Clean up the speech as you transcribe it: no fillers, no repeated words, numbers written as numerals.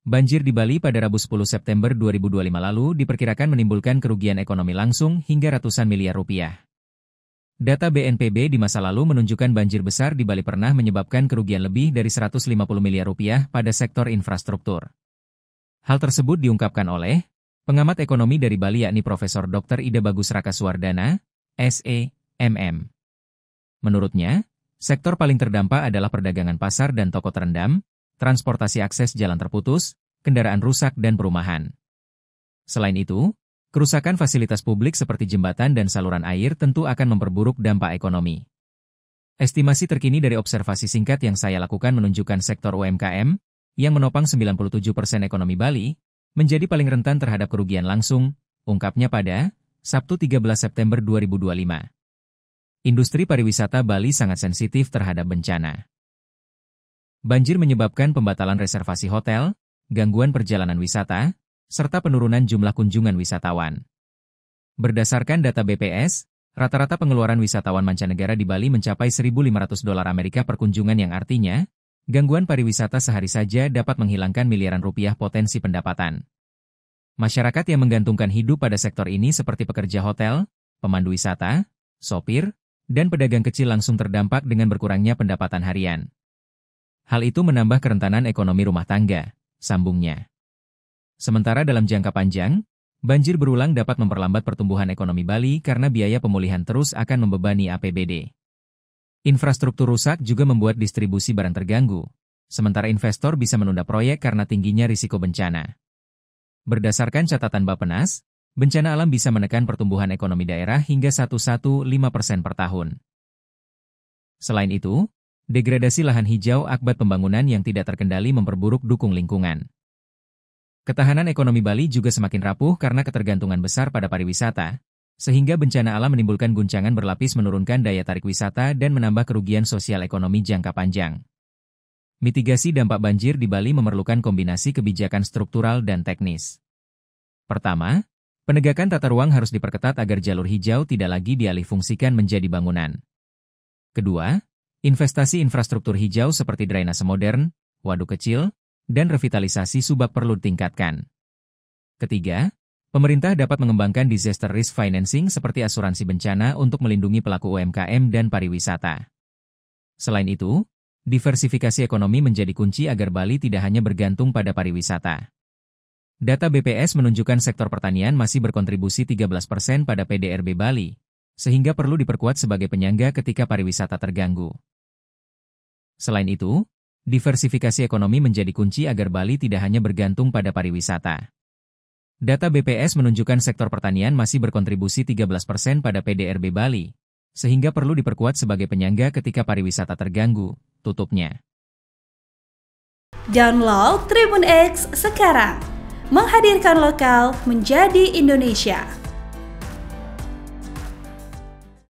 Banjir di Bali pada Rabu 10 September 2025 lalu diperkirakan menimbulkan kerugian ekonomi langsung hingga ratusan miliar rupiah. Data BNPB di masa lalu menunjukkan banjir besar di Bali pernah menyebabkan kerugian lebih dari 150 miliar rupiah pada sektor infrastruktur. Hal tersebut diungkapkan oleh pengamat ekonomi dari Bali yakni Profesor Dr. Ida Bagus Rakaswardana, SE.MM. Menurutnya, sektor paling terdampak adalah perdagangan pasar dan toko terendam, transportasi akses jalan terputus, kendaraan rusak dan perumahan. Selain itu, kerusakan fasilitas publik seperti jembatan dan saluran air tentu akan memperburuk dampak ekonomi. Estimasi terkini dari observasi singkat yang saya lakukan menunjukkan sektor UMKM, yang menopang 97% ekonomi Bali, menjadi paling rentan terhadap kerugian langsung, ungkapnya pada Sabtu 13 September 2025. Industri pariwisata Bali sangat sensitif terhadap bencana. Banjir menyebabkan pembatalan reservasi hotel, gangguan perjalanan wisata, serta penurunan jumlah kunjungan wisatawan. Berdasarkan data BPS, rata-rata pengeluaran wisatawan mancanegara di Bali mencapai $1.500 Amerika per kunjungan yang artinya, gangguan pariwisata sehari saja dapat menghilangkan miliaran rupiah potensi pendapatan. Masyarakat yang menggantungkan hidup pada sektor ini seperti pekerja hotel, pemandu wisata, sopir, dan pedagang kecil langsung terdampak dengan berkurangnya pendapatan harian. Hal itu menambah kerentanan ekonomi rumah tangga, sambungnya. Sementara dalam jangka panjang, banjir berulang dapat memperlambat pertumbuhan ekonomi Bali karena biaya pemulihan terus akan membebani APBD. Infrastruktur rusak juga membuat distribusi barang terganggu, sementara investor bisa menunda proyek karena tingginya risiko bencana. Berdasarkan catatan Bappenas, bencana alam bisa menekan pertumbuhan ekonomi daerah hingga 1,15% per tahun. Selain itu, degradasi lahan hijau akibat pembangunan yang tidak terkendali memperburuk dukung lingkungan. Ketahanan ekonomi Bali juga semakin rapuh karena ketergantungan besar pada pariwisata, sehingga bencana alam menimbulkan guncangan berlapis menurunkan daya tarik wisata dan menambah kerugian sosial ekonomi jangka panjang. Mitigasi dampak banjir di Bali memerlukan kombinasi kebijakan struktural dan teknis. Pertama, penegakan tata ruang harus diperketat agar jalur hijau tidak lagi dialihfungsikan menjadi bangunan. Kedua, investasi infrastruktur hijau seperti drainase modern, waduk kecil, dan revitalisasi subak perlu ditingkatkan. Ketiga, pemerintah dapat mengembangkan disaster risk financing seperti asuransi bencana untuk melindungi pelaku UMKM dan pariwisata. Selain itu, diversifikasi ekonomi menjadi kunci agar Bali tidak hanya bergantung pada pariwisata. Data BPS menunjukkan sektor pertanian masih berkontribusi 13% pada PDRB Bali, sehingga perlu diperkuat sebagai penyangga ketika pariwisata terganggu. Selain itu, diversifikasi ekonomi menjadi kunci agar Bali tidak hanya bergantung pada pariwisata. Data BPS menunjukkan sektor pertanian masih berkontribusi 13% pada PDRB Bali, sehingga perlu diperkuat sebagai penyangga ketika pariwisata terganggu, tutupnya. Download Tribun X sekarang, menghadirkan lokal menjadi Indonesia.